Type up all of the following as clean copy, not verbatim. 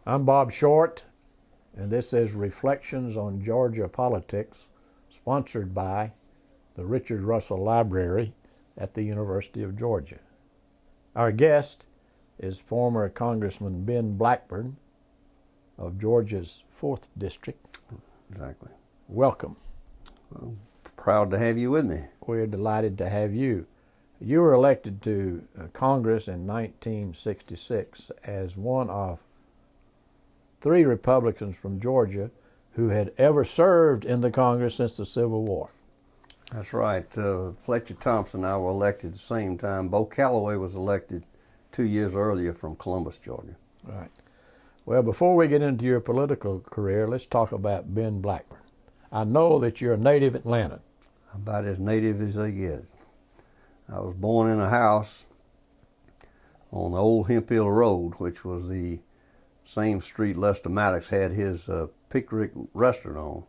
I'm Bob Short, and this is Reflections on Georgia Politics, sponsored by the Richard Russell Library at the University of Georgia. Our guest is former Congressman Ben Blackburn of Georgia's 4th District. Exactly. Welcome. Well, proud to have you with me. We're delighted to have you. You were elected to Congress in 1966 as one of 3 Republicans from Georgia who had ever served in the Congress since the Civil War. That's right. Fletcher Thompson and I were elected at the same time. Bo Calloway was elected 2 years earlier from Columbus, Georgia. Right. Well, before we get into your political career, let's talk about Ben Blackburn. I know that you're a native Atlantan. About as native as they get. I was born in a house on the old Hemp Hill Road, which was the same street Lester Maddox had his Pickerick restaurant on.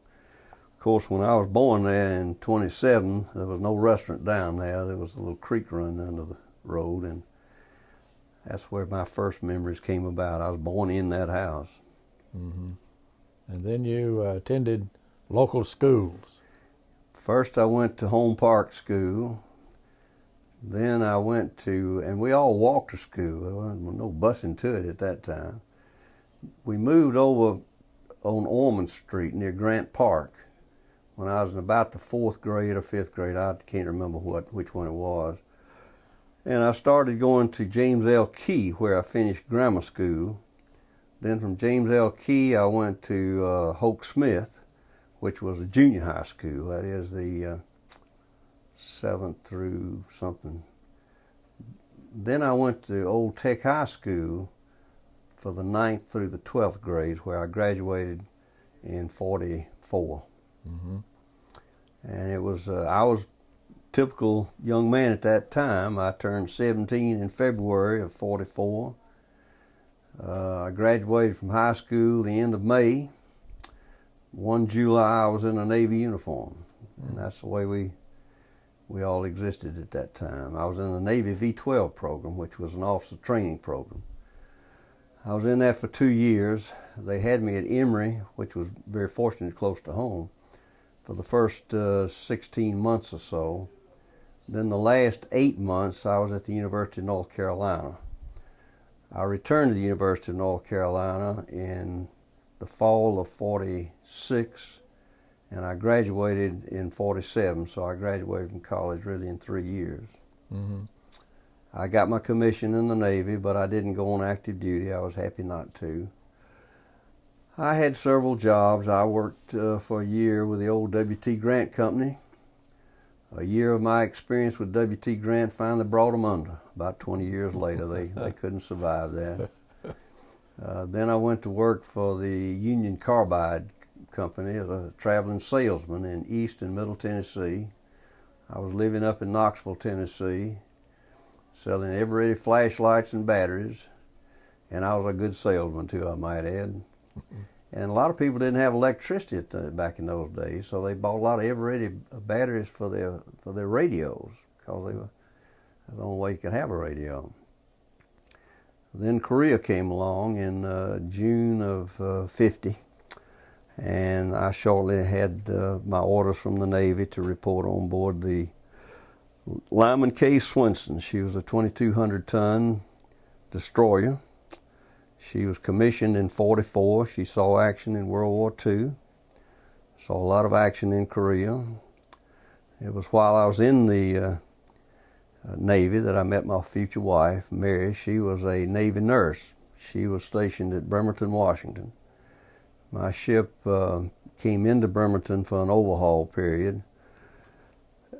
Of course, when I was born there in 27, there was no restaurant down there. There was a little creek running under the road, and that's where my first memories came about. I was born in that house. Mm-hmm. And then you attended local schools. First, I went to Home Park School. Then I went to, and we all walked to school. There wasn't no busing to it at that time. We moved over on Ormond Street near Grant Park when I was in about the 4th grade or 5th grade. I can't remember which one it was. And I started going to James L. Key, where I finished grammar school. Then from James L. Key, I went to Hoke Smith, which was a junior high school. That is the 7th through something. Then I went to Old Tech High School for the 9th through the 12th grades, where I graduated in 44. Mm-hmm. And it was, I was a typical young man at that time. I turned 17 in February of 44. I graduated from high school the end of May. 1 July, I was in a Navy uniform. And that's the way we all existed at that time. I was in the Navy V-12 program, which was an officer training program. I was in that for 2 years. They had me at Emory, which was very fortunate, close to home, for the first 16 months or so. Then the last 8 months, I was at the University of North Carolina. I returned to the University of North Carolina in the fall of 46, and I graduated in 47, so I graduated from college really in 3 years. Mm-hmm. I got my commission in the Navy, but I didn't go on active duty. I was happy not to. I had several jobs. I worked for a year with the old W.T. Grant Company. A year of my experience with W.T. Grant finally brought them under. About 20 years later, they couldn't survive that. Then I went to work for the Union Carbide Company as a traveling salesman in East and Middle Tennessee. I was living up in Knoxville, Tennessee, selling ever-ready flashlights and batteries, and I was a good salesman too, I might add. And a lot of people didn't have electricity back in those days, so they bought a lot of ever-ready batteries for their radios, because that's the only way you could have a radio. Then Korea came along in June of 50, and I shortly had my orders from the Navy to report on board the Lyman K. Swenson. She was a 2,200-ton destroyer. She was commissioned in 44. She saw action in World War II. Saw a lot of action in Korea. It was while I was in the Navy that I met my future wife, Mary. She was a Navy nurse. She was stationed at Bremerton, Washington. My ship came into Bremerton for an overhaul period.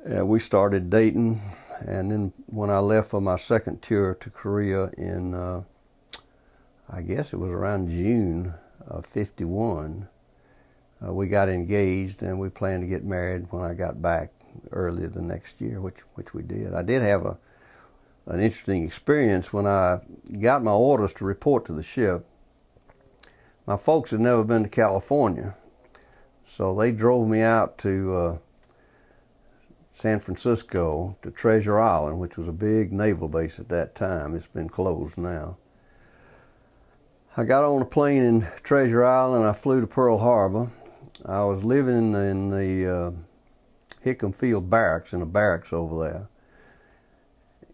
We started dating, and then when I left for my second tour to Korea in, I guess it was around June of 51, we got engaged, and we planned to get married when I got back early the next year, which we did. I did have an interesting experience when I got my orders to report to the ship. My folks had never been to California, so they drove me out to San Francisco to Treasure Island, which was a big naval base at that time. It's been closed now. I got on a plane in Treasure Island and I flew to Pearl Harbor. I was living in the Hickam Field Barracks, in a barracks over there.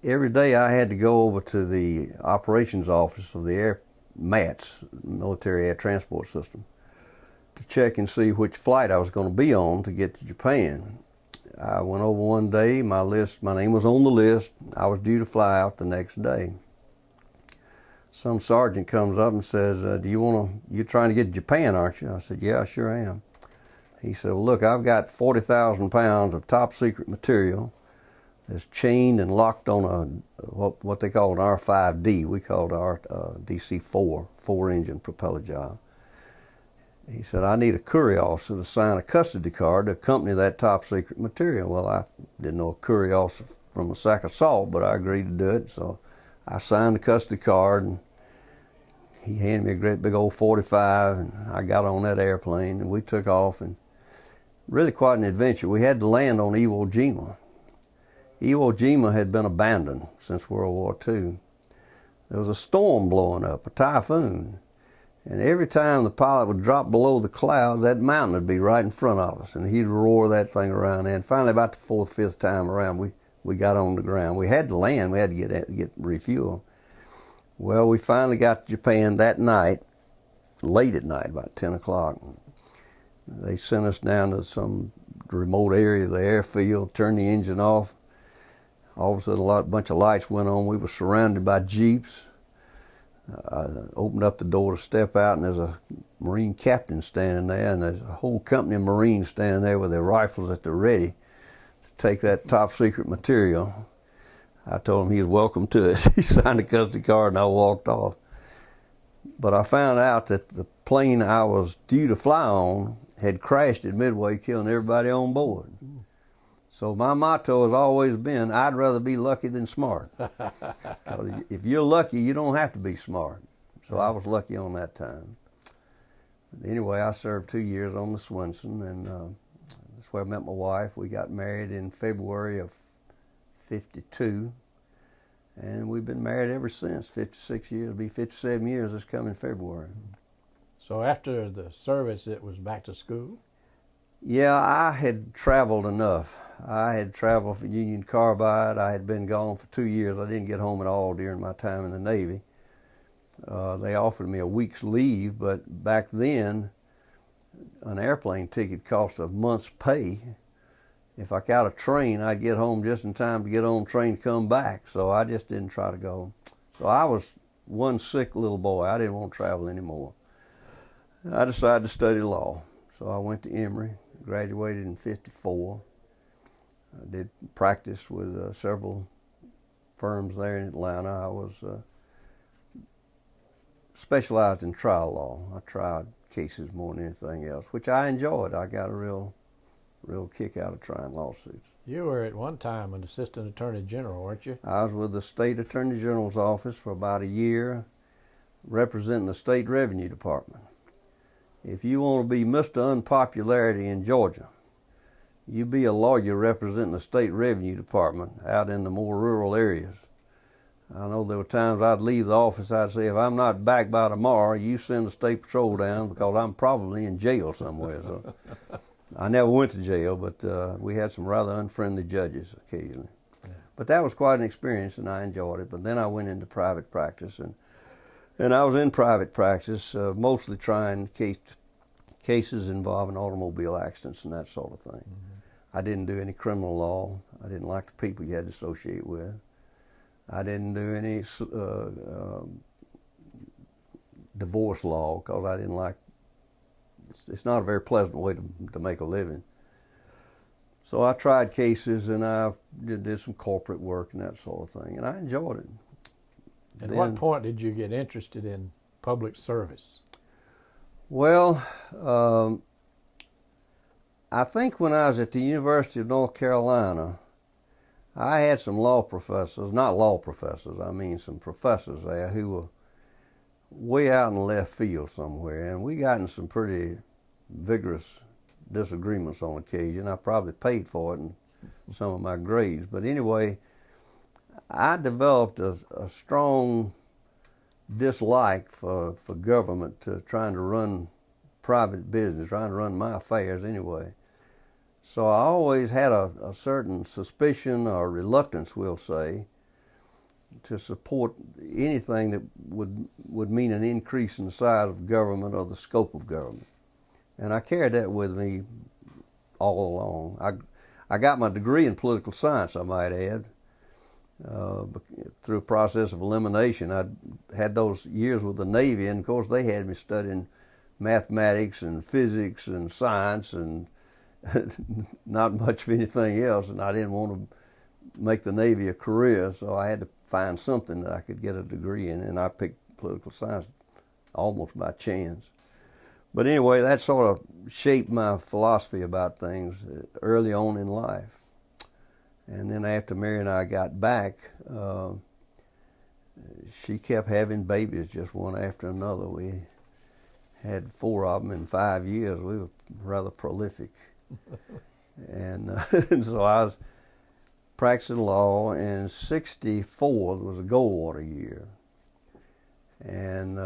Every day I had to go over to the operations office of the Air MATS, Military Air Transport System, to check and see which flight I was going to be on to get to Japan. I went over one day, my name was on the list, I was due to fly out the next day. Some sergeant comes up and says, you're trying to get to Japan, aren't you? I said, yeah, I sure am. He said, well, look, I've got 40,000 pounds of top secret material that's chained and locked on what they call an R5D. We call it our DC-4, 4-engine propeller job. He said, I need a courier officer to sign a custody card to accompany that top secret material. Well, I didn't know a courier officer from a sack of salt, but I agreed to do it. So I signed the custody card, and he handed me a great big old 45, and I got on that airplane, and we took off, and really quite an adventure. We had to land on Iwo Jima. Iwo Jima had been abandoned since World War II. There was a storm blowing up, a typhoon, and every time the pilot would drop below the clouds, that mountain would be right in front of us, and he'd roar that thing around there. And finally, about the fourth, fifth time around, we got on the ground. We had to land. We had to get refuel. Well, we finally got to Japan that night, late at night, about 10 o'clock. They sent us down to some remote area of the airfield, turned the engine off. All of a sudden, a bunch of lights went on. We were surrounded by jeeps. I opened up the door to step out, and there's a Marine captain standing there, and there's a whole company of Marines standing there with their rifles at the ready to take that top secret material. I told him he was welcome to it. He signed the custody card, and I walked off. But I found out that the plane I was due to fly on had crashed at Midway, killing everybody on board. So my motto has always been, I'd rather be lucky than smart. If you're lucky, you don't have to be smart. So I was lucky on that time. But anyway, I served 2 years on the Swenson, and that's where I met my wife. We got married in February of '52, and we've been married ever since. 56 years, it'll be 57 years this coming February. So after the service, it was back to school? Yeah, I had traveled enough. I had traveled for Union Carbide. I had been gone for 2 years. I didn't get home at all during my time in the Navy. They offered me a week's leave, but back then, an airplane ticket cost a month's pay. If I got a train, I'd get home just in time to get on the train to come back, so I just didn't try to go. So I was one sick little boy. I didn't want to travel anymore. I decided to study law. So I went to Emory, graduated in '54. I did practice with several firms there in Atlanta. I was specialized in trial law. I tried cases more than anything else, which I enjoyed. I got a real kick out of trying lawsuits. You were at one time an assistant attorney general, weren't you? I was with the state attorney general's office for about a year, representing the state revenue department. If you want to be Mr. Unpopularity in Georgia, you be a lawyer representing the state revenue department out in the more rural areas. I know there were times I'd leave the office, I'd say, if I'm not back by tomorrow, you send the state patrol down because I'm probably in jail somewhere. So I never went to jail, but we had some rather unfriendly judges occasionally. Yeah. But that was quite an experience, and I enjoyed it. But then I went into private practice, and I was in private practice, mostly trying cases involving automobile accidents and that sort of thing. Mm-hmm. I didn't do any criminal law. I didn't like the people you had to associate with. I didn't do any divorce law because I didn't like. It's not a very pleasant way to make a living. So I tried cases, and I did some corporate work and that sort of thing, and I enjoyed it. At what point did you get interested in public service? Well, I think when I was at the University of North Carolina, I had some law professors, not law professors, I mean some professors there who were way out in left field somewhere, and we got in some pretty vigorous disagreements on occasion. I probably paid for it in some of my grades, but anyway, I developed a strong dislike for government trying to run private business, trying to run my affairs anyway. So I always had a certain suspicion or reluctance, we'll say, to support anything that would mean an increase in the size of government or the scope of government. And I carried that with me all along. I got my degree in political science, I might add, through a process of elimination. I had those years with the Navy, and of course they had me studying mathematics and physics and science and not much of anything else, and I didn't want to make the Navy a career, so I had to find something that I could get a degree in, and I picked political science almost by chance. But anyway, that sort of shaped my philosophy about things early on in life. And then after Mary and I got back, she kept having babies just one after another. We had 4 of them in 5 years. We were rather prolific. And so I was practicing law, and 64 was a Goldwater year. And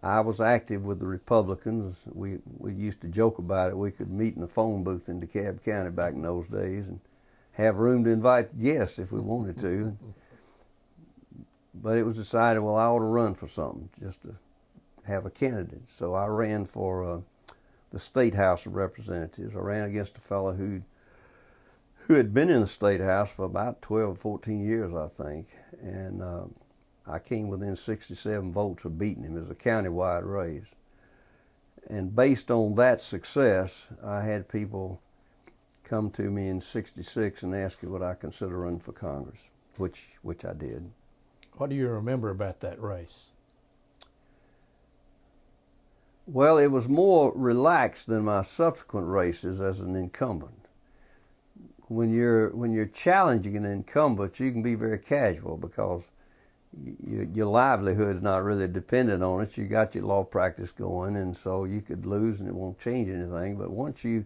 I was active with the Republicans. We used to joke about it. We could meet in a phone booth in DeKalb County back in those days and have room to invite guests if we wanted to. But it was decided, well, I ought to run for something, just to have a candidate. So I ran for the State House of Representatives. I ran against a fellow who had been in the State House for about 12 or 14 years, I think. And I came within 67 votes of beating him. It was a county-wide race. And based on that success, I had people come to me in 66 and ask me would I consider running for Congress, which I did. What do you remember about that race? Well, it was more relaxed than my subsequent races as an incumbent. When you're challenging an incumbent, you can be very casual because your livelihood is not really dependent on it. You got your law practice going, and so you could lose and it won't change anything. But once you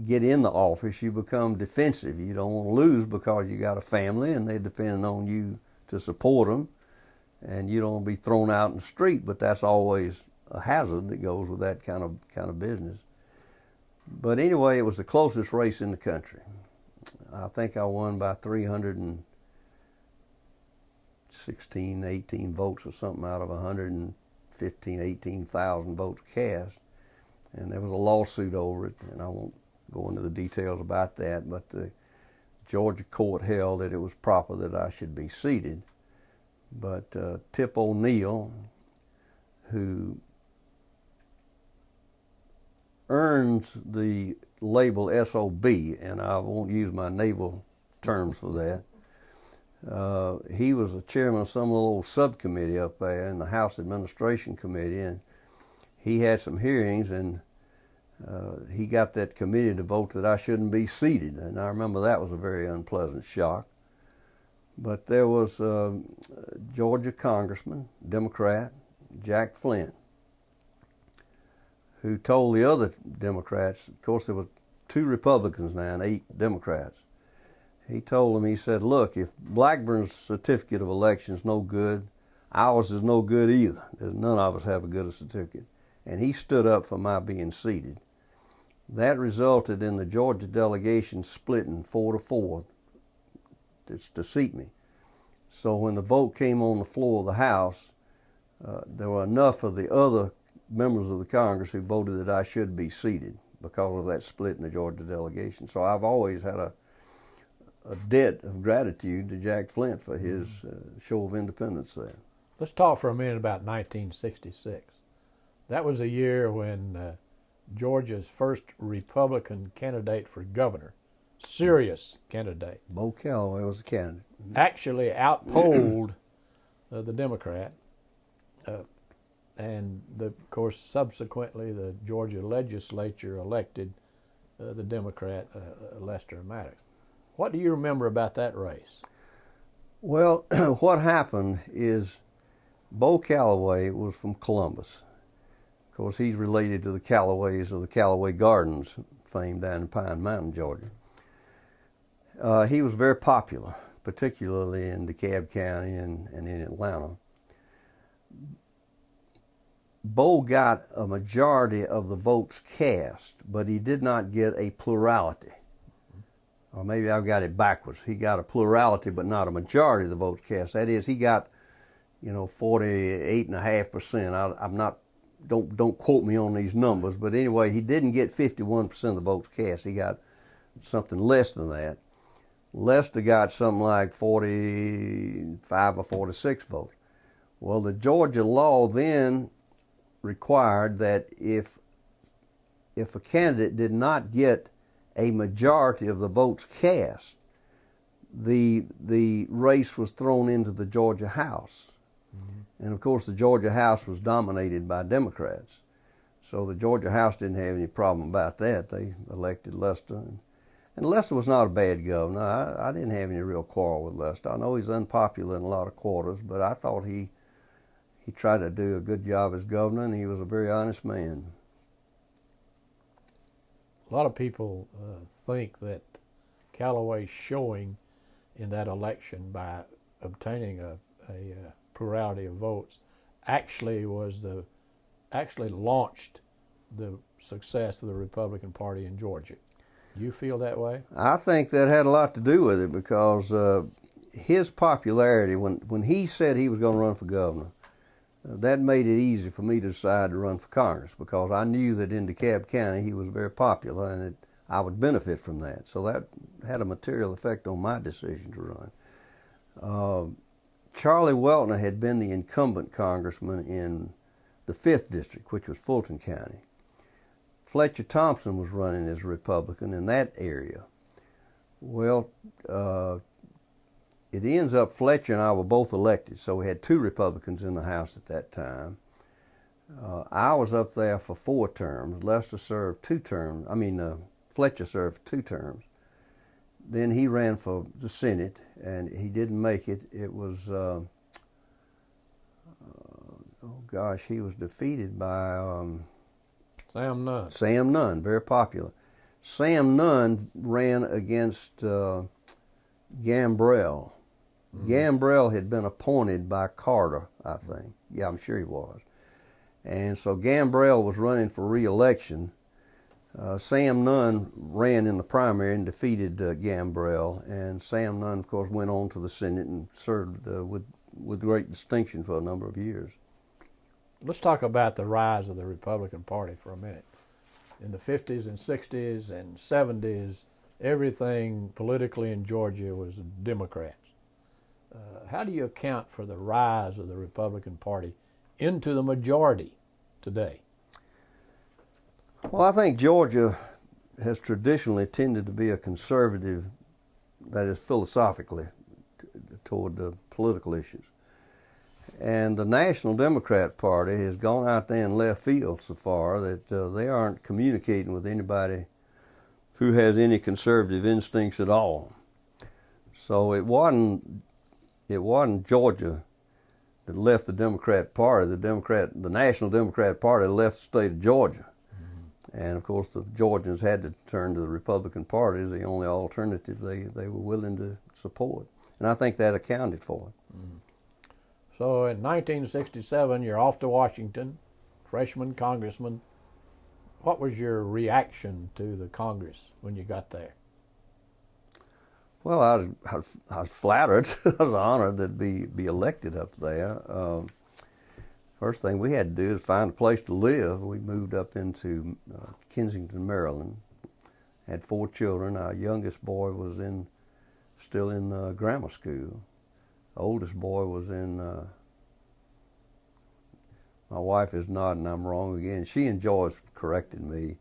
get in the office, you become defensive. You don't want to lose because you got a family and they're depending on you to support them, and you don't want to be thrown out in the street. But that's always a hazard that goes with that kind of business. But anyway, it was the closest race in the country. I think I won by 316, 18 votes or something out of 115, 18,000 votes cast. And there was a lawsuit over it, and I won't go into the details about that, but the Georgia court held that it was proper that I should be seated. But Tip O'Neill, who earns the label SOB, and I won't use my naval terms for that. He was the chairman of some little subcommittee up there in the House Administration Committee, and he had some hearings, and he got that committee to vote that I shouldn't be seated, and I remember that was a very unpleasant shock. But there was a Georgia Congressman, Democrat, Jack Flint, who told the other Democrats, of course there were 2 Republicans now and 8 Democrats. He told them, he said, look, if Blackburn's certificate of election is no good, ours is no good either. None of us have a good certificate. And he stood up for my being seated. That resulted in the Georgia delegation splitting 4-4 to seat me. So when the vote came on the floor of the House, there were enough of the other members of the Congress who voted that I should be seated because of that split in the Georgia delegation. So I've always had a debt of gratitude to Jack Flint for his show of independence there. Let's talk for a minute about 1966. That was a year when Georgia's first Republican candidate for governor, serious candidate, Bo Calloway was the candidate, actually outpolled the Democrat. And of course, subsequently, the Georgia legislature elected the Democrat Lester Maddox. What do you remember about that race? Well, what happened is Bo Calloway was from Columbus. Of course, he's related to the Callaways of the Callaway Gardens, famed down in Pine Mountain, Georgia. He was very popular, particularly in DeKalb County and in Atlanta. Bo got a majority of the votes cast, but he did not get a plurality. Or maybe I've got it backwards. He got a plurality, but not a majority of the votes cast. That is, he got, 48.5%. I'm not. Don't quote me on these numbers, but anyway, he didn't get 51% of the votes cast. He got something less than that. Lester got something like 45 or 46 votes. Well, the Georgia law then required that if a candidate did not get a majority of the votes cast, the race was thrown into the Georgia House. Mm-hmm. And of course the Georgia House was dominated by Democrats. So the Georgia House didn't have any problem about that. They elected Lester. And Lester was not a bad governor. I didn't have any real quarrel with Lester. I know he's unpopular in a lot of quarters, but I thought he tried to do a good job as governor, and he was a very honest man. A lot of people think that Callaway's showing in that election by obtaining a plurality of votes actually launched the success of the Republican Party in Georgia. Do you feel that way? I think that had a lot to do with it because his popularity, when he said he was going to run for governor, that made it easy for me to decide to run for Congress because I knew that in DeKalb County he was very popular and I would benefit from that. So that had a material effect on my decision to run. Charlie Weltner had been the incumbent congressman in the 5th District, which was Fulton County. Fletcher Thompson was running as a Republican in that area. Well, it ends up Fletcher and I were both elected, so we had 2 Republicans in the House at that time. I was up there for 4 terms. Lester served 2 terms. Fletcher served 2 terms. Then he ran for the Senate, and he didn't make it. It was, he was defeated by Sam Nunn. Sam Nunn, very popular. Sam Nunn ran against Gambrell. Mm-hmm. Gambrell had been appointed by Carter, I think. Yeah, I'm sure he was. And so Gambrell was running for re-election. Sam Nunn ran in the primary and defeated Gambrell, and Sam Nunn, of course, went on to the Senate and served with great distinction for a number of years. Let's talk about the rise of the Republican Party for a minute. In the 50s and 60s and 70s, everything politically in Georgia was Democrats. How do you account for the rise of the Republican Party into the majority today? Well, I think Georgia has traditionally tended to be a conservative, that is philosophically, toward the political issues. And the National Democrat Party has gone out there in left field so far that they aren't communicating with anybody who has any conservative instincts at all. So it wasn't Georgia that left the Democrat Party. The National Democrat Party left the state of Georgia. And of course the Georgians had to turn to the Republican Party as the only alternative they were willing to support. And I think that accounted for it. Mm-hmm. So in 1967, you're off to Washington, freshman congressman. What was your reaction to the Congress when you got there? Well, I was flattered. I was honored to be elected up there. First thing we had to do is find a place to live. We moved up into Kensington, Maryland. Had 4 children. Our youngest boy was still in grammar school. The oldest boy was in, my wife is nodding, I'm wrong again. She and Joyce corrected me. He was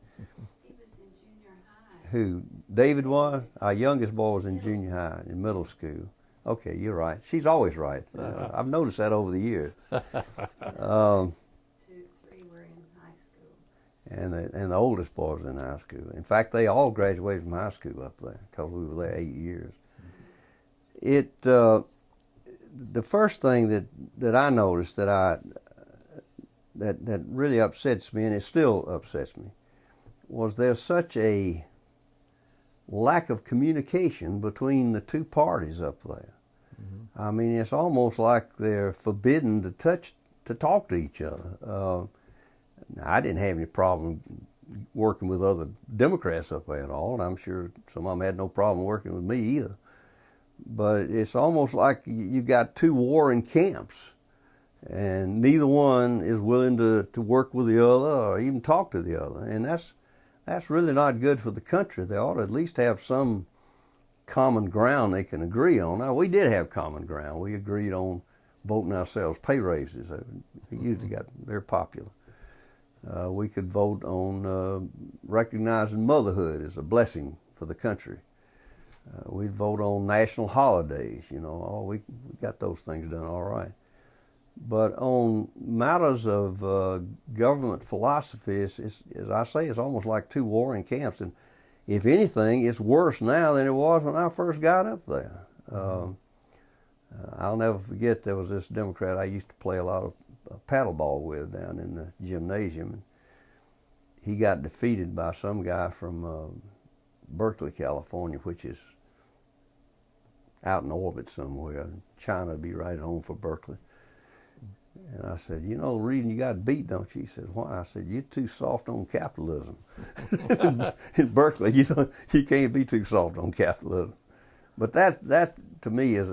in junior high. Who? David was? Our youngest boy was in junior high, in middle school. Okay, you're right. She's always right. I've noticed that over the years. 2, 3 were in high school. And the oldest boy was in high school. In fact, they all graduated from high school up there because we were there 8 years. Mm-hmm. The first thing that I noticed that really upsets me, and it still upsets me, was there's such a lack of communication between the two parties up there. Mm-hmm. I mean, it's almost like they're forbidden to talk to each other. I didn't have any problem working with other Democrats up there at all, and I'm sure some of them had no problem working with me either. But it's almost like you got two warring camps, and neither one is willing to work with the other or even talk to the other. And that's really not good for the country. They ought to at least have some common ground they can agree on. Now, we did have common ground. We agreed on voting ourselves pay raises. They usually got very popular. We could vote on recognizing motherhood as a blessing for the country. We'd vote on national holidays, you know. Oh, we got those things done all right. But on matters of government philosophy, as I say, it's almost like two warring camps. And if anything, it's worse now than it was when I first got up there. I'll never forget there was this Democrat I used to play a lot of paddleball with down in the gymnasium. He got defeated by some guy from Berkeley, California, which is out in orbit somewhere. China would be right home for Berkeley. And I said, you know the reason you got beat, don't you? He said, why? I said, you're too soft on capitalism. In Berkeley, you can't be too soft on capitalism. But that's to me is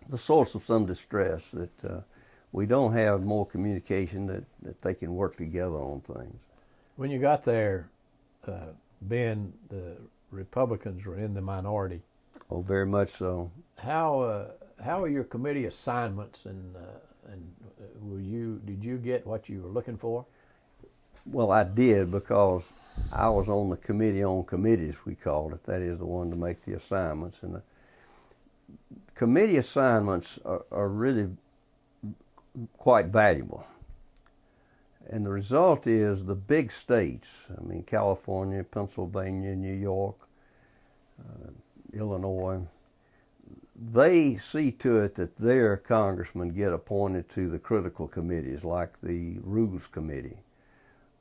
the source of some distress that we don't have more communication that they can work together on things. When you got there, Ben, the Republicans were in the minority. Oh, very much so. How are your committee assignments, and did you get what you were looking for? Well, I did, because I was on the committee on committees, we called it. That is the one to make the assignments. And the committee assignments are really quite valuable. And the result is the big states, I mean, California, Pennsylvania, New York, Illinois, they see to it that their congressmen get appointed to the critical committees, like the Rules Committee,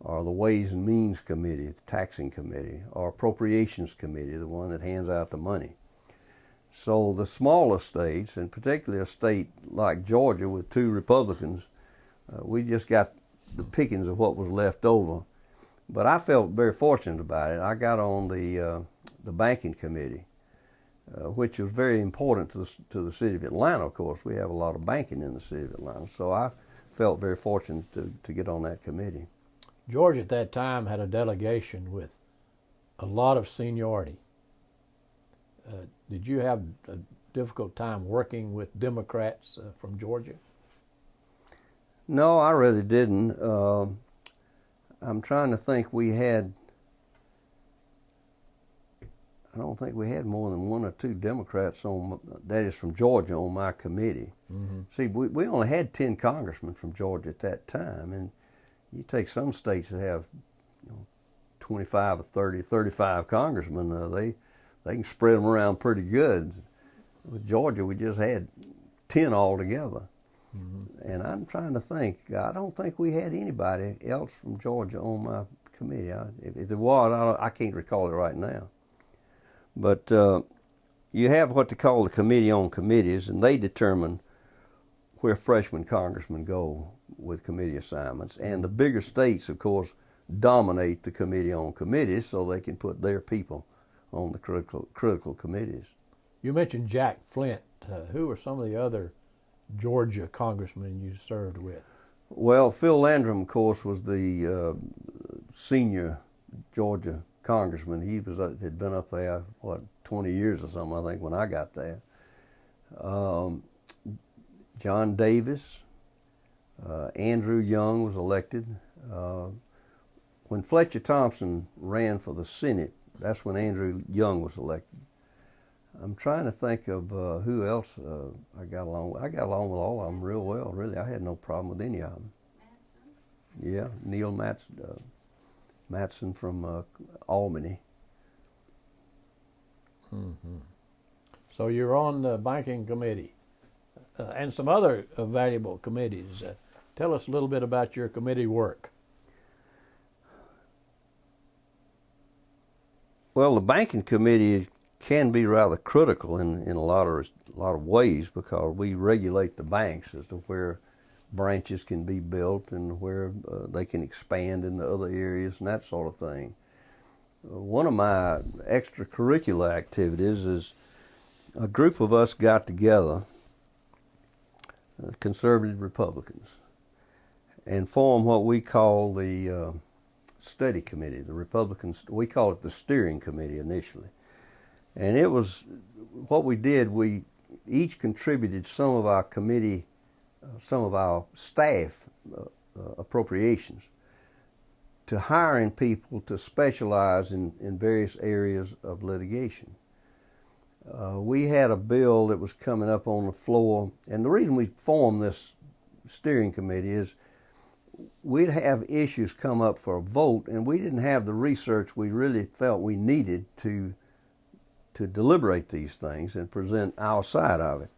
or the Ways and Means Committee, the Taxing Committee, or Appropriations Committee, the one that hands out the money. So the smaller states, and particularly a state like Georgia with 2 Republicans, we just got the pickings of what was left over. But I felt very fortunate about it. I got on the Banking Committee, which was very important to the city of Atlanta. Of course, we have a lot of banking in the city of Atlanta, so I felt very fortunate to get on that committee. Georgia at that time had a delegation with a lot of seniority. Did you have a difficult time working with Democrats from Georgia? No, I really didn't. I'm trying to think. I don't think we had more than 1 or 2 Democrats that is from Georgia, on my committee. Mm-hmm. See, we only had 10 congressmen from Georgia at that time, and you take some states that have 25 or 30, 35 congressmen, they can spread them around pretty good. With Georgia, we just had 10 altogether. Mm-hmm. And I'm trying to think. I don't think we had anybody else from Georgia on my committee. If there was, I can't recall it right now. But you have what they call the Committee on Committees, and they determine where freshman congressmen go with committee assignments. And the bigger states, of course, dominate the Committee on Committees, so they can put their people on the critical committees. You mentioned Jack Flint. Who are some of the other Georgia congressmen you served with? Well, Phil Landrum, of course, was the senior Georgia congressman. He had been up there, 20 years or something, I think, when I got there. John Davis, Andrew Young was elected. When Fletcher Thompson ran for the Senate, that's when Andrew Young was elected. I'm trying to think of who else I got along with. I got along with all of them real well, really. I had no problem with any of them. Matson? Yeah, Neil Matson from Albany. Mm-hmm. So you're on the Banking Committee and some other valuable committees. Tell us a little bit about your committee work. Well, the banking committee can be rather critical in a lot of ways, because we regulate the banks as to where branches can be built and where they can expand into other areas and that sort of thing. One of my extracurricular activities is a group of us got together, conservative Republicans, and formed what we call the study committee. The Republicans, we call it the steering committee initially. And it was, what we did, we each contributed some of our committee, some of our staff appropriations to hiring people to specialize in various areas of litigation. We had a bill that was coming up on the floor, and the reason we formed this steering committee is we'd have issues come up for a vote, and we didn't have the research we really felt we needed to deliberate these things and present our side of it.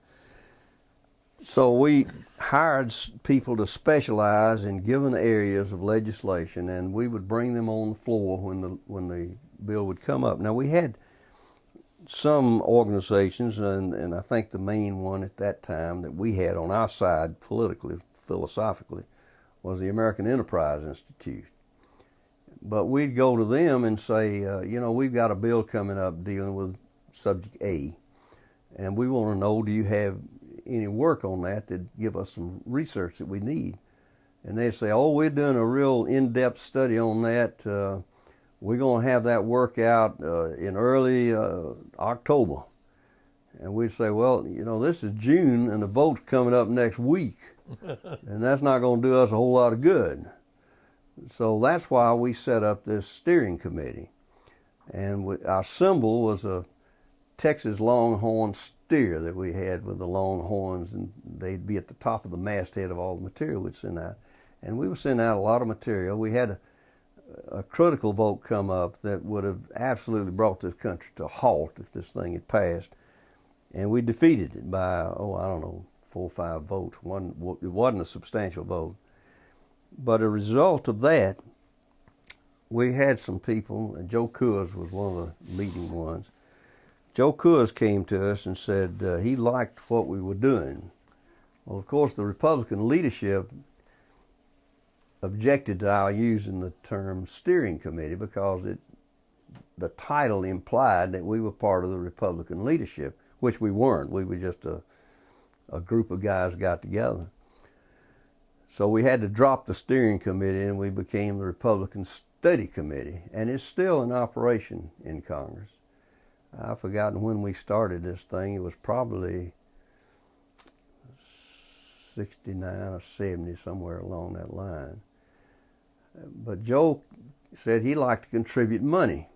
So we hired people to specialize in given areas of legislation, and we would bring them on the floor when the bill would come up. Now, we had some organizations, and I think the main one at that time that we had on our side politically, philosophically, was the American Enterprise Institute. But we'd go to them and say, we've got a bill coming up dealing with subject A, and we want to know, do you have any work on that give us some research that we need? And they'd say, oh, we're doing a real in-depth study on that. We're going to have that work out in early October. And we'd say, well, this is June and the vote's coming up next week, and that's not going to do us a whole lot of good. So that's why we set up this steering committee. And our symbol was a Texas Longhorn steer that we had with the longhorns, and they'd be at the top of the masthead of all the material we'd send out. And we were sending out a lot of material. We had a critical vote come up that would have absolutely brought this country to a halt if this thing had passed. And we defeated it by, 4 or 5 votes. It wasn't a substantial vote. But a result of that, we had some people, and Joe Coors was one of the leading ones. Joe Coors came to us and said he liked what we were doing. Well, of course, the Republican leadership objected to our using the term steering committee because the title implied that we were part of the Republican leadership, which we weren't. We were just a group of guys got together. So we had to drop the steering committee, and we became the Republican Study Committee, and it's still in operation in Congress. I've forgotten when we started this thing. It was probably 69 or 70, somewhere along that line. But Joe said he liked to contribute money,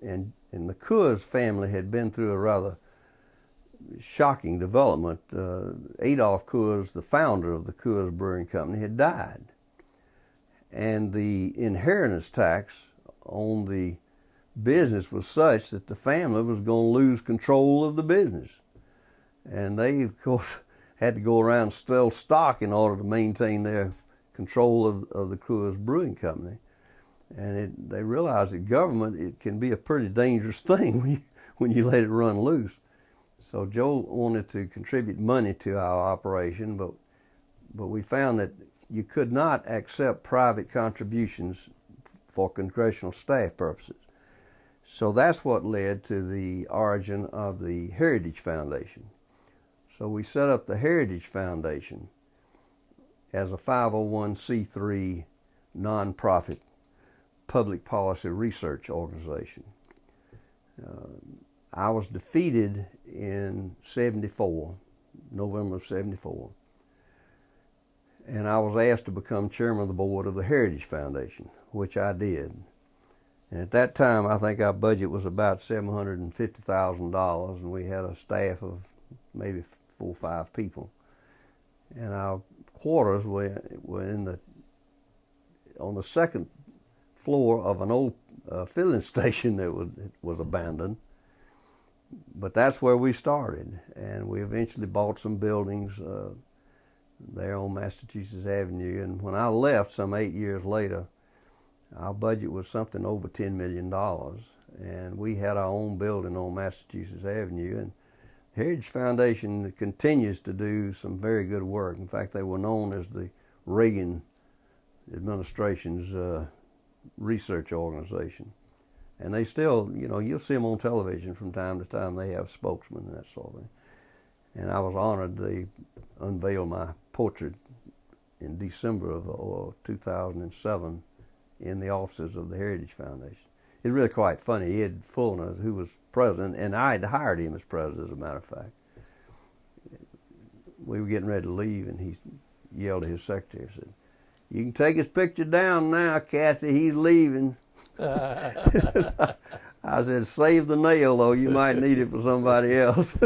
and the Coors family had been through a rather shocking development. Adolph Coors, the founder of the Coors Brewing Company, had died, and the inheritance tax on the business was such that the family was going to lose control of the business, and they, of course, had to go around and sell stock in order to maintain their control of the Coors Brewing Company. And they realized that government, it can be a pretty dangerous thing when you let it run loose. So Joe wanted to contribute money to our operation, but we found that you could not accept private contributions for congressional staff purposes. So that's what led to the origin of the Heritage Foundation. So we set up the Heritage Foundation as a 501c3 nonprofit public policy research organization. I was defeated in '74, November of '74, and I was asked to become chairman of the board of the Heritage Foundation, which I did. And at that time, I think our budget was about $750,000, and we had a staff of maybe 4 or 5 people. And our quarters were on the second floor of an old filling station that was abandoned. But that's where we started, and we eventually bought some buildings there on Massachusetts Avenue. And when I left some 8 years later, our budget was something over $10 million, and we had our own building on Massachusetts Avenue. And the Heritage Foundation continues to do some very good work. In fact, they were known as the Reagan administration's research organization. And they still, you'll see them on television from time to time. They have spokesmen and that sort of thing. And I was honored they unveiled my portrait in December of 2007 in the offices of the Heritage Foundation. It's really quite funny. Ed Fullner, who was president, and I had hired him as president, as a matter of fact. We were getting ready to leave, and he yelled at his secretary and said, "You can take his picture down now, Kathy. He's leaving." I said, "Save the nail, though. You might need it for somebody else."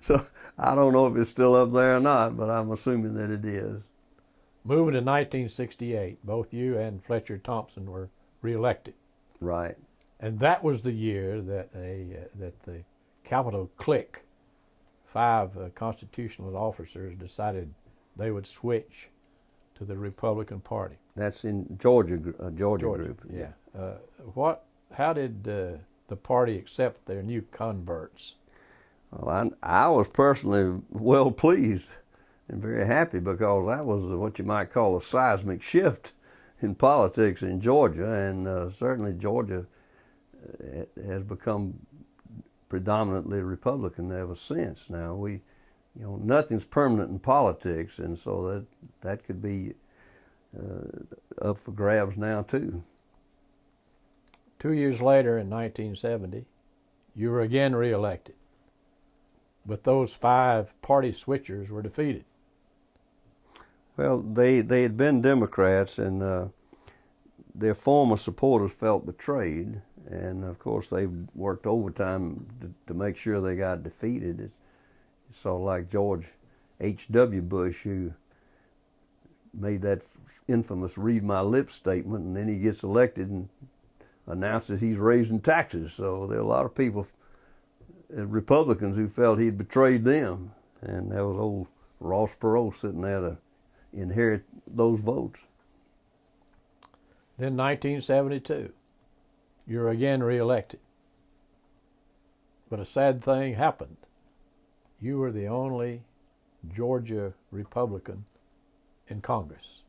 So I don't know if it's still up there or not, but I'm assuming that it is. Moving to 1968, both you and Fletcher Thompson were reelected. Right. And that was the year that the Capitol clique, 5 constitutional officers, decided they would switch to the Republican Party. That's in Georgia group. Yeah. How did the party accept their new converts? Well, I was personally well pleased and very happy, because that was what you might call a seismic shift in politics in Georgia, and certainly Georgia has become predominantly Republican ever since. Now nothing's permanent in politics, and so that could be up for grabs now too. 2 years later, in 1970, you were again reelected, but those 5 party switchers were defeated. Well, they had been Democrats, and their former supporters felt betrayed, and of course they worked overtime to make sure they got defeated. It's sort of like George H.W. Bush, who made that infamous "read my lips" statement, and then he gets elected and announces he's raising taxes. So there are a lot of people, Republicans, who felt he'd betrayed them, and there was old Ross Perot sitting there to inherit those votes. Then 1972, you're again reelected. But a sad thing happened. You were the only Georgia Republican in Congress.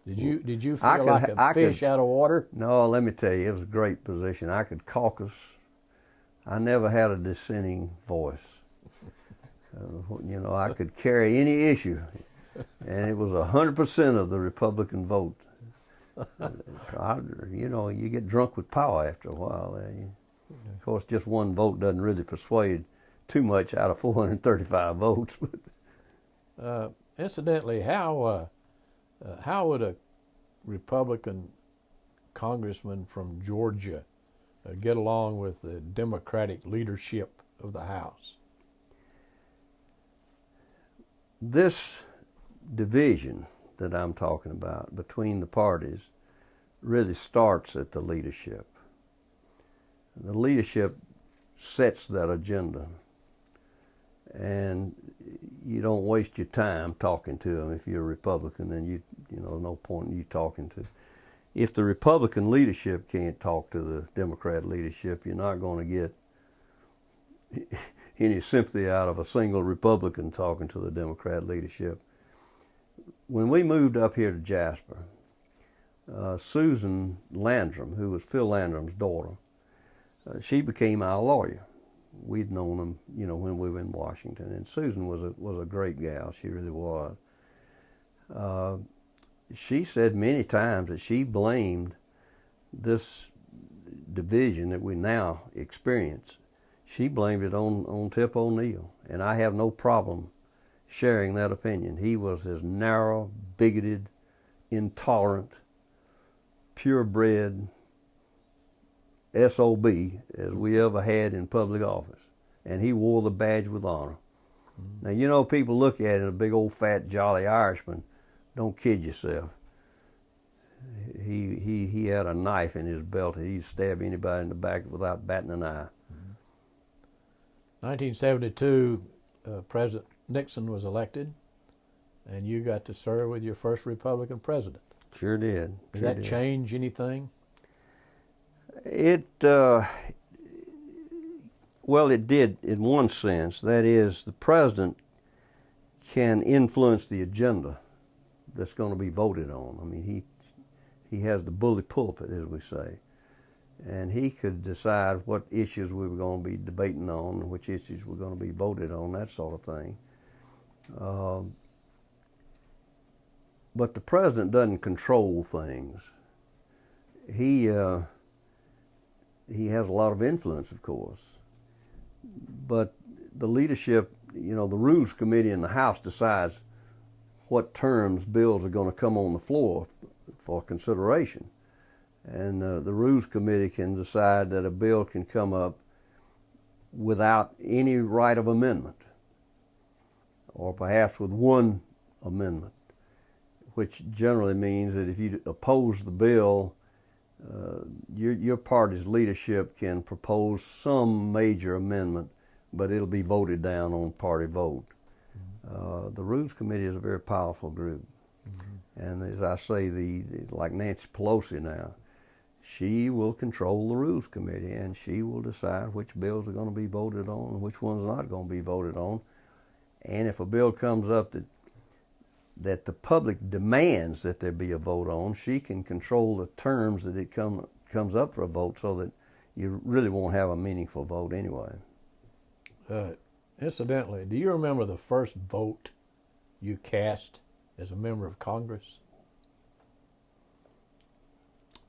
Did you feel like a fish out of water? No, let me tell you, it was a great position. I could caucus. I never had a dissenting voice. I could carry any issue, and it was 100% of the Republican vote. So you get drunk with power after a while. Of course, just one vote doesn't really persuade too much out of 435 votes. Incidentally, how would a Republican congressman from Georgia get along with the Democratic leadership of the House? This division that I'm talking about between the parties really starts at the leadership. The leadership sets that agenda, and you don't waste your time talking to them. If you're a Republican, then no point in you talking to. If the Republican leadership can't talk to the Democrat leadership, you're not going to get any sympathy out of a single Republican talking to the Democrat leadership. When we moved up here to Jasper, Susan Landrum, who was Phil Landrum's daughter, she became our lawyer. We'd known them, when we were in Washington, and Susan was a great gal. She really was. She said many times that she blamed this division that we now experience. She blamed it on Tip O'Neill, and I have no problem sharing that opinion. He was as narrow, bigoted, intolerant, purebred SOB as we ever had in public office, and he wore the badge with honor. Mm-hmm. Now, people look at it, a big old fat jolly Irishman. Don't kid yourself. He had a knife in his belt, and he'd stab anybody in the back without batting an eye. 1972, President Nixon was elected, and you got to serve with your first Republican president. Sure did. Did that change anything? Well, it did in one sense. That is, the president can influence the agenda that's going to be voted on. I mean, he has the bully pulpit, as we say, and he could decide what issues we were going to be debating on and which issues were going to be voted on, that sort of thing. But the president doesn't control things. He has a lot of influence, of course, but the leadership, the Rules Committee in the House decides what terms bills are going to come on the floor for consideration. And the Rules Committee can decide that a bill can come up without any right of amendment, or perhaps with one amendment, which generally means that if you oppose the bill, your party's leadership can propose some major amendment, but it'll be voted down on party vote. The Rules Committee is a very powerful group. And as I say, like Nancy Pelosi now, she will control the Rules Committee, and she will decide which bills are going to be voted on and which ones are not going to be voted on. And if a bill comes up that the public demands that there be a vote on, she can control the terms that it comes up for a vote, so that you really won't have a meaningful vote anyway. Incidentally, do you remember the first vote you cast as a member of Congress?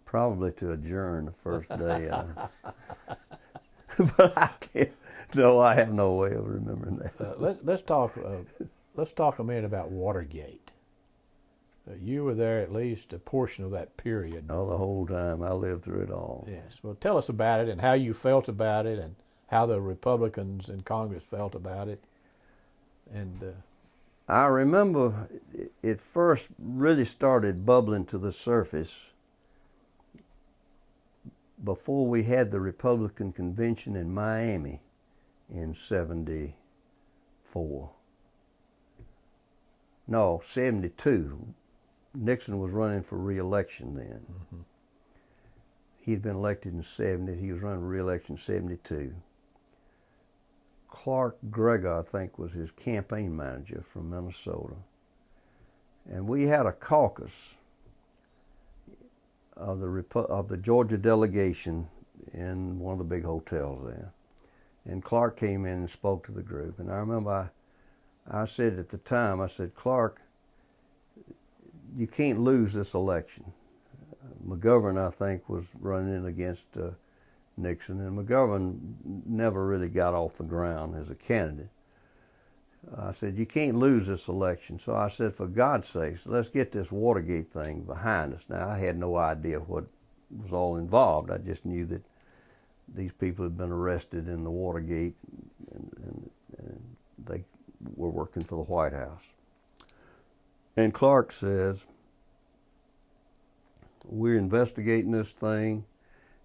Probably to adjourn the first day. But I can't. No, I have no way of remembering that. Let's talk a minute about Watergate. You were there at least a portion of that period. Oh, the whole time. I lived through it all. Yes. Well, tell us about it and how you felt about it and how the Republicans in Congress felt about it. And I remember it first really started bubbling to the surface before we had the Republican convention in Miami in 74. No, 72. Nixon was running for re-election then. Mm-hmm. He'd been elected in 70. He was running for re-election in 72. Clark Gregor, I think, was his campaign manager from Minnesota. And we had a caucus of the Georgia delegation in one of the big hotels there. And Clark came in and spoke to the group. And I remember I said at the time, I said, Clark, you can't lose this election. McGovern, I think, was running against Nixon, and McGovern never really got off the ground as a candidate. I said, you can't lose this election. So I said, for God's sakes, let's get this Watergate thing behind us. Now, I had no idea what was all involved. I just knew that these people had been arrested in the Watergate, and they were working for the White House. And Clark says, we're investigating this thing,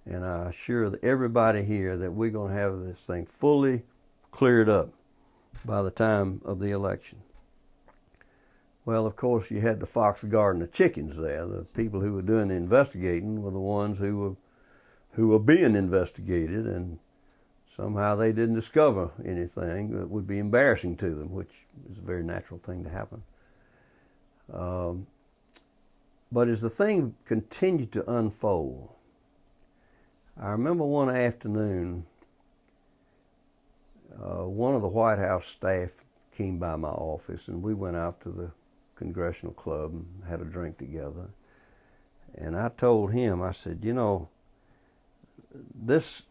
and I assure everybody here that we're going to have this thing fully cleared up by the time of the election. Well, of course, you had the fox guarding the chickens there. The people who were doing the investigating were the ones who were being investigated, and somehow they didn't discover anything that would be embarrassing to them, which is a very natural thing to happen. But as the thing continued to unfold, I remember one afternoon, one of the White House staff came by my office, and we went out to the Congressional Club and had a drink together. And I told him, I said, this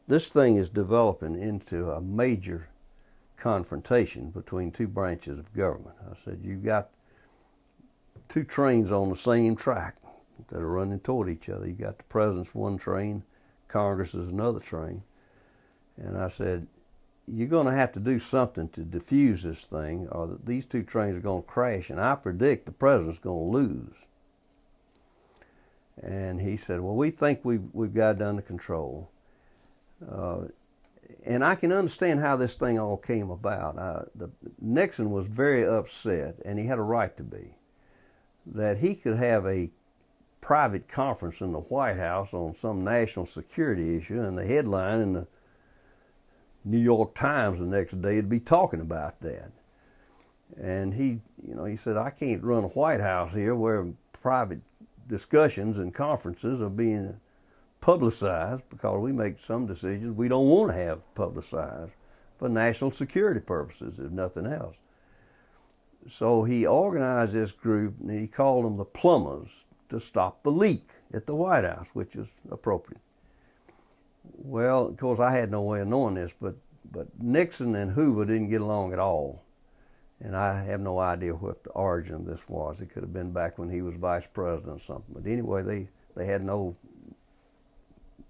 thing is developing into a major confrontation between two branches of government. I said, you've got two trains on the same track that are running toward each other. You got the president's one train, Congress is another train. And I said, you're going to have to do something to diffuse this thing, or these two trains are going to crash, and I predict the president's going to lose. And he said, well, we think we've got it under control. And I can understand how this thing all came about. Nixon was very upset, and he had a right to be, that he could have a private conference in the White House on some national security issue, and the headline in the New York Times the next day would be talking about that. And he said, I can't run a White House here where private discussions and conferences are being publicized, because we make some decisions we don't want to have publicized for national security purposes, if nothing else. So he organized this group, and he called them the plumbers, to stop the leak at the White House, which is appropriate. Well, of course, I had no way of knowing this, but Nixon and Hoover didn't get along at all. And I have no idea what the origin of this was. It could have been back when he was vice president or something. But anyway, they had no,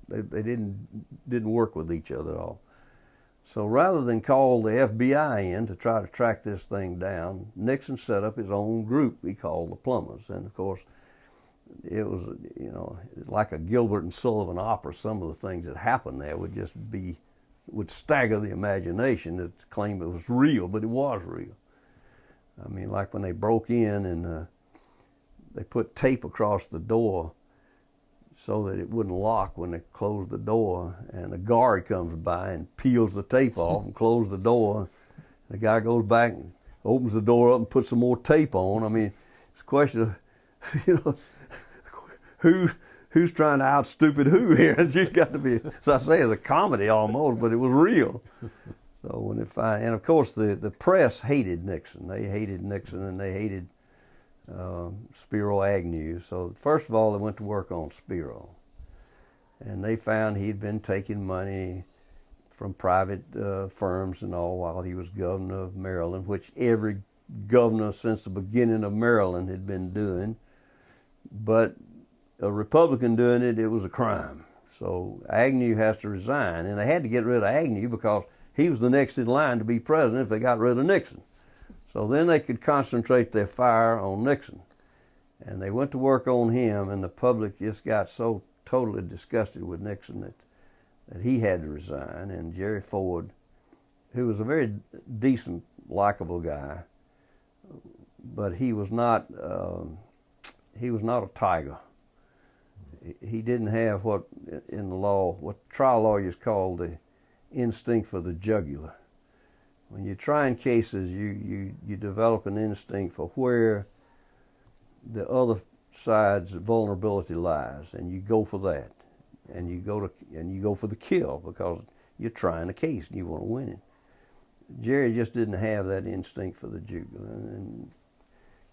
they didn't work with each other at all. So rather than call the FBI in to try to track this thing down, Nixon set up his own group he called the plumbers. And of course, it was, like a Gilbert and Sullivan opera. Some of the things that happened there would stagger the imagination to claim it was real, but it was real. I mean, like when they broke in and they put tape across the door so that it wouldn't lock when they closed the door, and a guard comes by and peels the tape off and closes the door. The guy goes back and opens the door up and puts some more tape on. I mean, it's a question of, who's trying to out stupid who here? It's got to be, as I say, it's a comedy almost, but it was real. So when and of course the press hated Nixon. They hated Nixon, and they hated Spiro Agnew. So first of all, they went to work on Spiro, and they found he'd been taking money from private firms and all while he was governor of Maryland, which every governor since the beginning of Maryland had been doing. But a Republican doing it, it was a crime. So Agnew has to resign, and they had to get rid of Agnew because he was the next in line to be president if they got rid of Nixon. So then they could concentrate their fire on Nixon. And they went to work on him, and the public just got so totally disgusted with Nixon that he had to resign. And Gerald Ford, who was a very decent, likable guy, but he was not a tiger. He didn't have what in the law, what trial lawyers call the instinct for the jugular. When you're trying cases, you develop an instinct for where the other side's vulnerability lies, and you go for that, and you go for the kill because you're trying a case and you want to win it. Jerry just didn't have that instinct for the jugular, and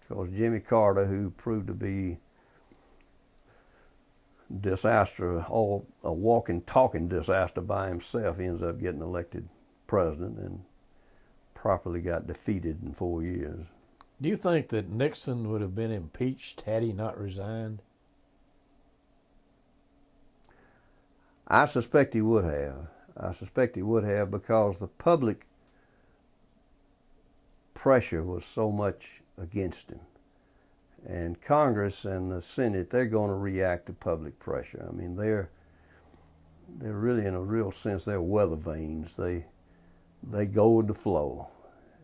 because Jimmy Carter, who proved to be disaster, a walking, talking disaster by himself, he ends up getting elected president and properly got defeated in 4 years. Do you think that Nixon would have been impeached had he not resigned? I suspect he would have. I suspect he would have because the public pressure was so much against him. And Congress and the Senate, they're going to react to public pressure. I mean, they're really, in a real sense, they're weather vanes. They go with the flow.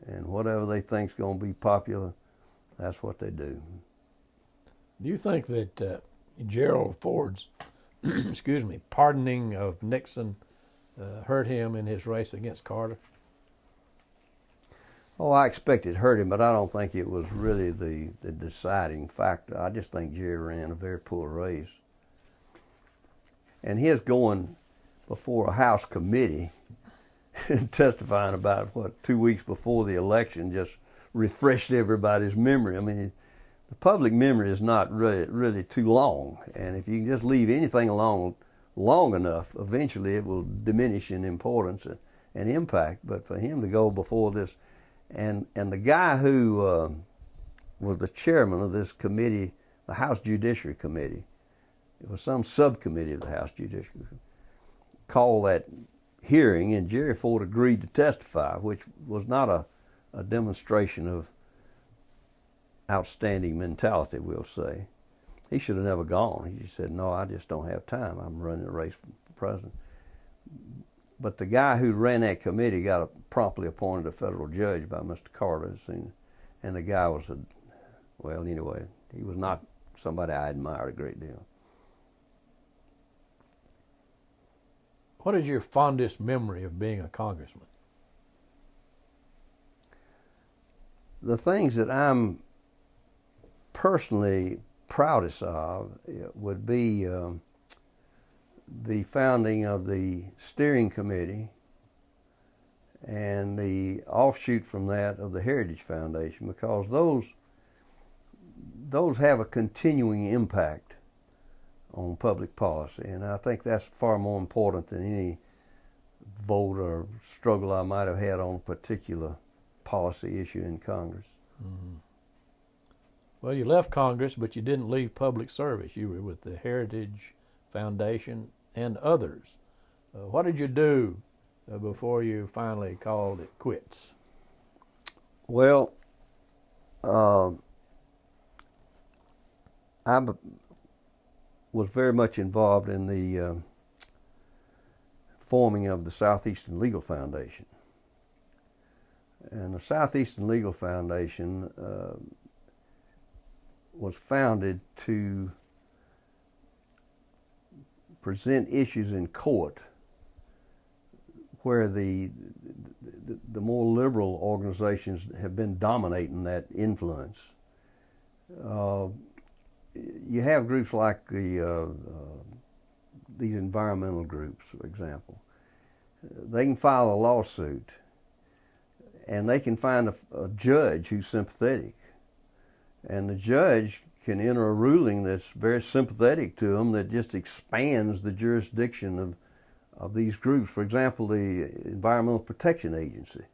And whatever they think's going to be popular, that's what they do. Do you think that Gerald Ford's pardoning of Nixon hurt him in his race against Carter? Oh, I expect it hurt him, but I don't think it was really the deciding factor. I just think Jerry ran a very poor race. And his going before a House committee and testifying about it, 2 weeks before the election, just refreshed everybody's memory. I mean, the public memory is not really too long. And if you can just leave anything alone long enough, eventually it will diminish in importance and impact. But for him to go before this, and the guy who was the chairman of this committee, the House Judiciary Committee, it was some subcommittee of the House Judiciary, called that hearing, and Gerald Ford agreed to testify, which was not a demonstration of outstanding mentality, we'll say. He should have never gone. He just said, no, I just don't have time. I'm running a race for president. But the guy who ran that committee got promptly appointed a federal judge by Mr. Carter, and the guy was he was not somebody I admired a great deal. What is your fondest memory of being a congressman? The things that I'm personally proudest of would be the founding of the steering committee and the offshoot from that of the Heritage Foundation, because those have a continuing impact on public policy, and I think that's far more important than any vote or struggle I might have had on a particular policy issue in Congress. Mm-hmm. Well, you left Congress, but you didn't leave public service. You were with the Heritage Foundation and others. What did you do before you finally called it quits? Well, I was very much involved in the forming of the Southeastern Legal Foundation. And the Southeastern Legal Foundation was founded to present issues in court where the more liberal organizations have been dominating that influence. You have groups like these environmental groups, for example. They can file a lawsuit and they can find a judge who's sympathetic, and the judge can enter a ruling that's very sympathetic to them that just expands the jurisdiction of these groups. For example, the Environmental Protection Agency.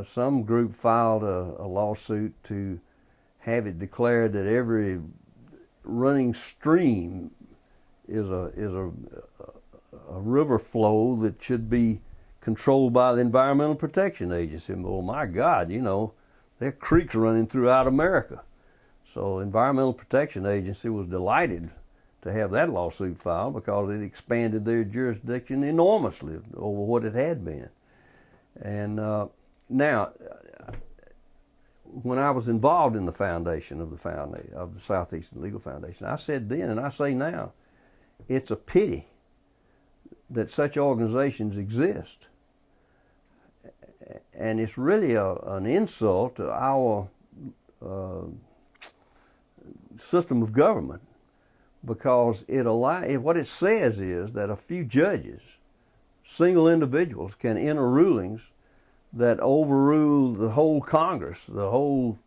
Some group filed a lawsuit to have it declared that every running stream is a river flow that should be controlled by the Environmental Protection Agency. Well, my God, you know, there are creeks running throughout America. So the Environmental Protection Agency was delighted to have that lawsuit filed because it expanded their jurisdiction enormously over what it had been. And now, when I was involved in the foundation of the Southeastern Legal Foundation, I said then and I say now, it's a pity that such organizations exist. And it's really an insult to our system of government, because what it says is that a few judges, single individuals, can enter rulings that overrule the whole Congress, the whole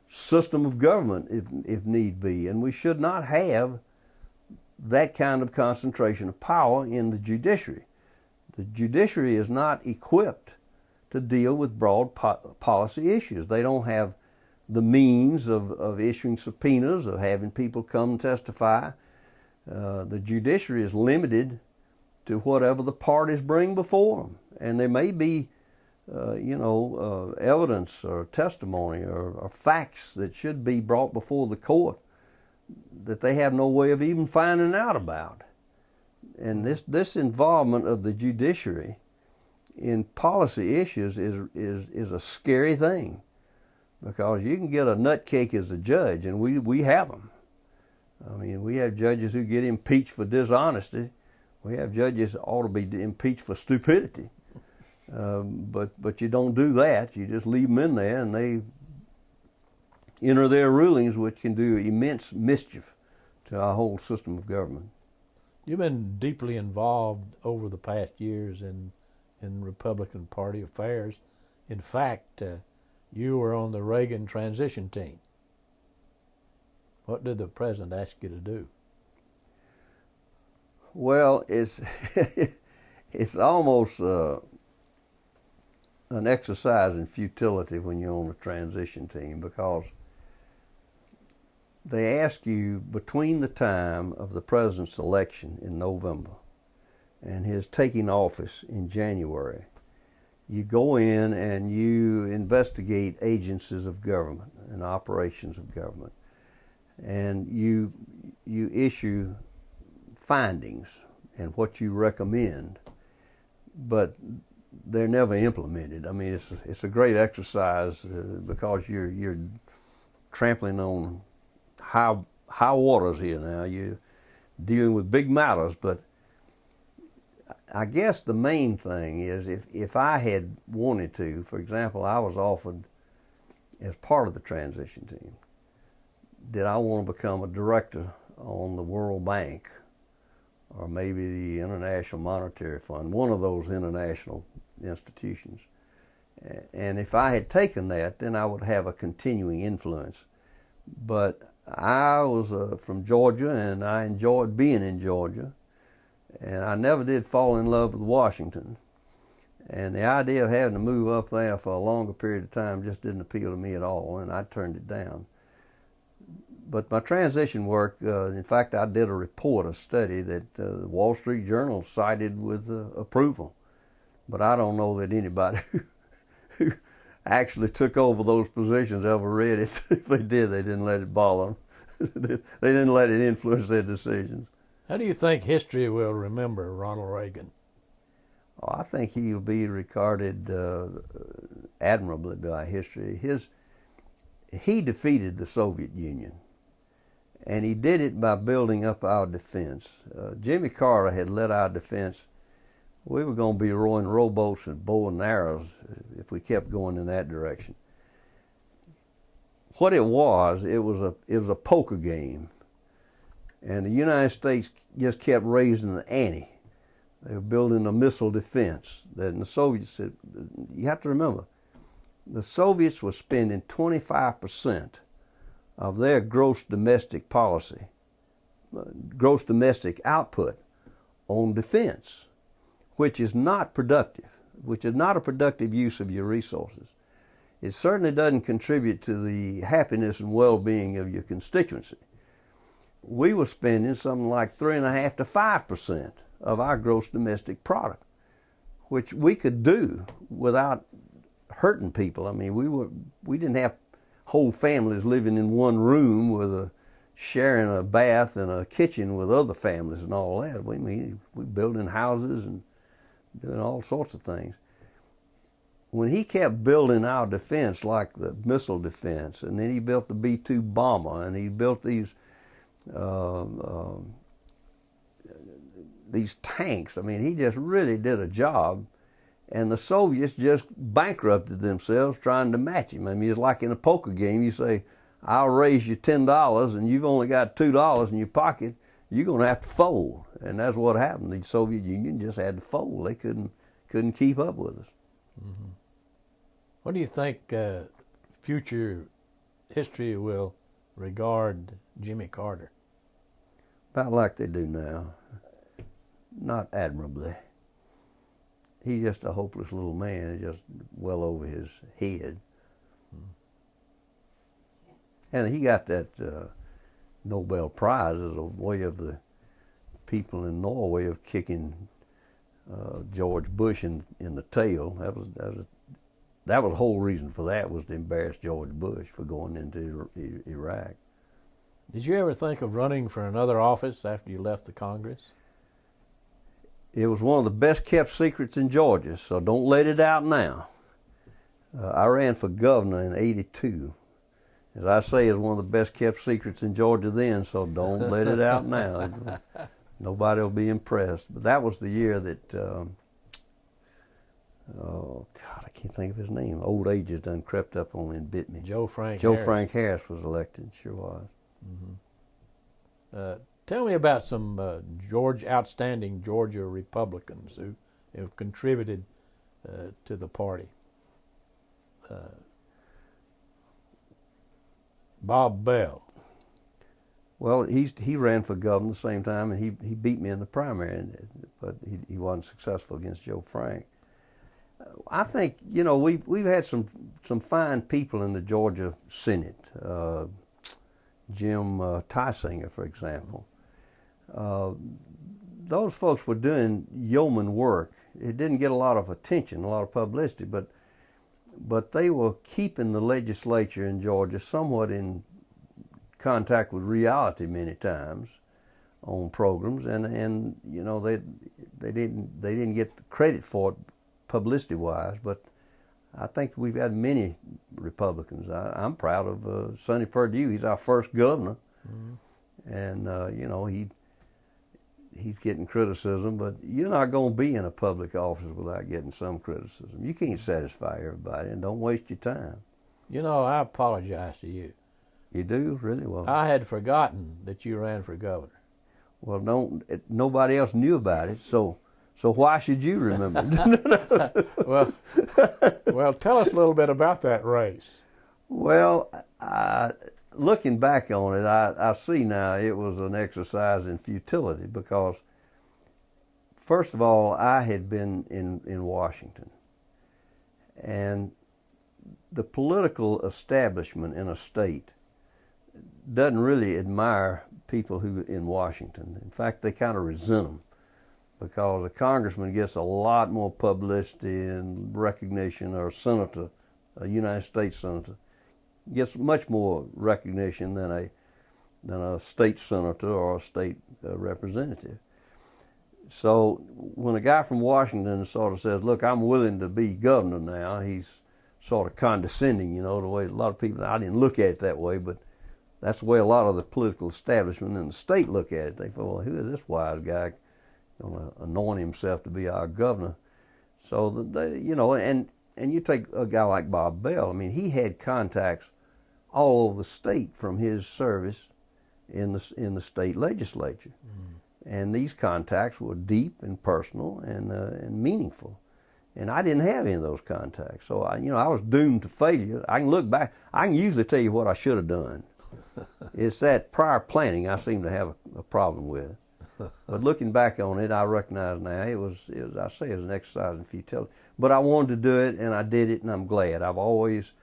system of government, if need be. And we should not have that kind of concentration of power in the judiciary. The judiciary is not equipped to deal with broad policy issues. They don't have the means of issuing subpoenas, of having people come and testify. The judiciary is limited to whatever the parties bring before them. And there may be evidence or testimony or facts that should be brought before the court that they have no way of even finding out about. And this involvement of the judiciary in policy issues is a scary thing, because you can get a nutcake as a judge, and we have them. I mean, we have judges who get impeached for dishonesty. We have judges that ought to be impeached for stupidity. But you don't do that. You just leave them in there, and they enter their rulings, which can do immense mischief to our whole system of government. You've been deeply involved over the past years in Republican Party affairs. In fact, you were on the Reagan transition team. What did the president ask you to do? Well, it's almost an exercise in futility when you're on the transition team, because they ask you between the time of the president's election in November and his taking office in January, you go in and you investigate agencies of government and operations of government, and you issue findings and what you recommend, but they're never implemented. I mean, it's a great exercise because you're trampling on high waters here now. You're dealing with big matters, but I guess the main thing is if I had wanted to, for example, I was offered as part of the transition team, did I want to become a director on the World Bank or maybe the International Monetary Fund, one of those international institutions. And if I had taken that, then I would have a continuing influence. But I was from Georgia, and I enjoyed being in Georgia, and I never did fall in love with Washington. And the idea of having to move up there for a longer period of time just didn't appeal to me at all, and I turned it down. But my transition work, in fact, I did a study that the Wall Street Journal cited with approval. But I don't know that anybody who actually took over those positions ever read it. If they did, they didn't let it bother them. They didn't let it influence their decisions. How do you think history will remember Ronald Reagan? Oh, I think he'll be regarded admirably by history. He defeated the Soviet Union, and he did it by building up our defense. Jimmy Carter had led our defense. We were going to be rowing rowboats and bow and arrows if we kept going in that direction. What it was a poker game, and the United States just kept raising the ante. They were building a missile defense. Then the Soviets said, you have to remember, the Soviets were spending 25% of their gross domestic policy, gross domestic output on defense, which is not productive, which is not a productive use of your resources. It certainly doesn't contribute to the happiness and well-being of your constituency. We were spending something like 3.5% to 5% of our gross domestic product, which we could do without hurting people. I mean, we didn't have whole families living in one room with sharing a bath and a kitchen with other families and all that. We building houses and doing all sorts of things. When he kept building our defense, like the missile defense, and then he built the B-2 bomber, and he built these tanks. I mean, he just really did a job, and the Soviets just bankrupted themselves trying to match him. I mean, it's like in a poker game. You say, I'll raise you $10, and you've only got $2 in your pocket. You're going to have to fold, and that's what happened. The Soviet Union just had to fold. They couldn't keep up with us. Mm-hmm. What do you think future history will regard Jimmy Carter? About like they do now. Not admirably. He's just a hopeless little man, just well over his head. And he got that Nobel Prize as a way of the people in Norway of kicking George Bush in the tail. That was the whole reason for that, was to embarrass George Bush for going into Iraq. Did you ever think of running for another office after you left the Congress? It was one of the best kept secrets in Georgia, so don't let it out now. I ran for governor in '82. As I say, it was one of the best kept secrets in Georgia then, so don't let it out now. Nobody will be impressed. But that was the year that, oh God, I can't think of his name. Old age has done crept up on me and bit me. Joe Frank Harris was elected, sure was. Mm-hmm. Tell me about some outstanding Georgia Republicans who have contributed to the party. Bob Bell. Well, he ran for governor the same time, and he beat me in the primary, but he wasn't successful against Joe Frank. I think, you know, we've had some fine people in the Georgia Senate. Jim Tysinger, for example. Those folks were doing yeoman work. It didn't get a lot of attention, a lot of publicity, but they were keeping the legislature in Georgia somewhat in contact with reality many times on programs, and you know they didn't get the credit for it publicity wise, but I think we've had many Republicans. I'm proud of Sonny Perdue. He's our first governor and he's getting criticism, but you're not going to be in a public office without getting some criticism. You can't satisfy everybody, and don't waste your time. I apologize to you. You do? Really? Well, I had forgotten that you ran for governor. well, nobody else knew about it, so why should you remember? Well, tell us a little bit about that race. Well, looking back on it, I see now it was an exercise in futility because, first of all, I had been in Washington, and the political establishment in a state doesn't really admire people who in Washington. In fact, they kind of resent them because a congressman gets a lot more publicity and recognition, or a senator, a United States senator, gets much more recognition than a state senator or a state representative. So when a guy from Washington sort of says, look, I'm willing to be governor now, he's sort of condescending, the way a lot of people, I didn't look at it that way, but that's the way a lot of the political establishment in the state look at it. They thought, well, who is this wise guy going to anoint himself to be our governor? So, and you take a guy like Bob Bell, I mean, he had contacts all over the state from his service in the state legislature. And these contacts were deep and personal and meaningful. And I didn't have any of those contacts. So, I was doomed to failure. I can look back. I can usually tell you what I should have done. It's that prior planning I seem to have a problem with. But looking back on it, I recognize now it was an exercise in futility. But I wanted to do it, and I did it, and I'm glad. I've always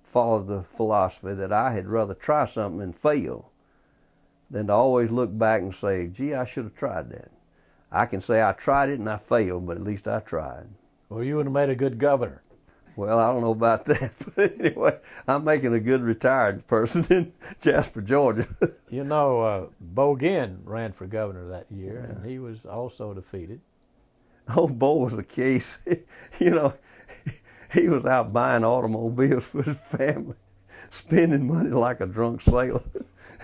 followed the philosophy that I had rather try something and fail than to always look back and say, gee, I should have tried that. I can say I tried it and I failed, but at least I tried. Well, you would have made a good governor. Well, I don't know about that, but anyway, I'm making a good retired person in Jasper, Georgia. Bo Ginn ran for governor that year, and he was also defeated. Oh, Bo was a case. He was out buying automobiles for his family, spending money like a drunk sailor.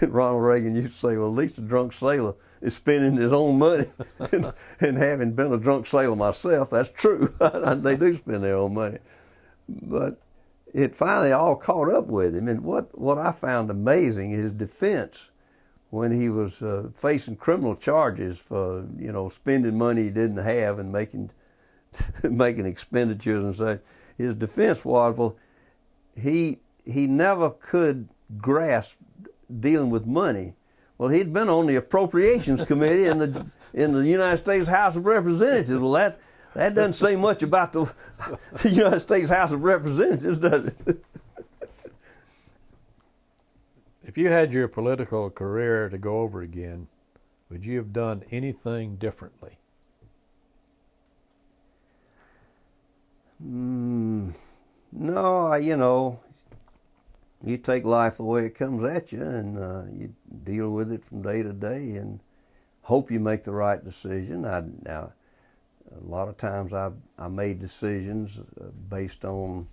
And Ronald Reagan used to say, well, at least a drunk sailor is spending his own money. And having been a drunk sailor myself, that's true. They do spend their own money. But it finally all caught up with him. And what I found amazing is his defense when he was facing criminal charges for, spending money he didn't have and making expenditures and such. His defense was, well, he never could grasp dealing with money. Well, he'd been on the Appropriations Committee in the United States House of Representatives. Well, that doesn't say much about the United States House of Representatives, does it? If you had your political career to go over again, would you have done anything differently? No, you take life the way it comes at you, and you deal with it from day to day, and hope you make the right decision. Now, a lot of times I made decisions based on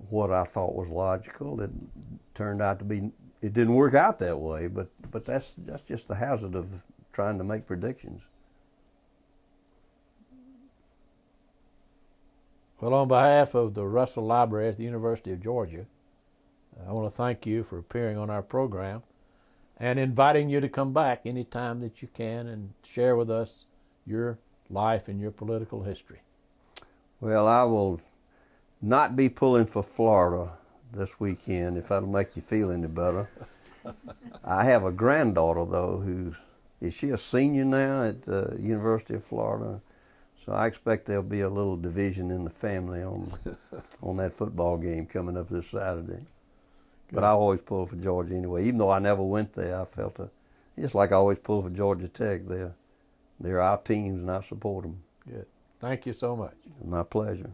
what I thought was logical. That turned out to be, it didn't work out that way, but that's just the hazard of trying to make predictions. Well, on behalf of the Russell Library at the University of Georgia, I want to thank you for appearing on our program and inviting you to come back anytime that you can and share with us your life and your political history. Well, I will not be pulling for Florida this weekend, if that'll make you feel any better. I have a granddaughter, though, is she a senior now at the University of Florida? So I expect there'll be a little division in the family on that football game coming up this Saturday. But I always pull for Georgia anyway. Even though I never went there, I felt just like I always pull for Georgia Tech. They're our teams, and I support them. Good. Thank you so much. My pleasure.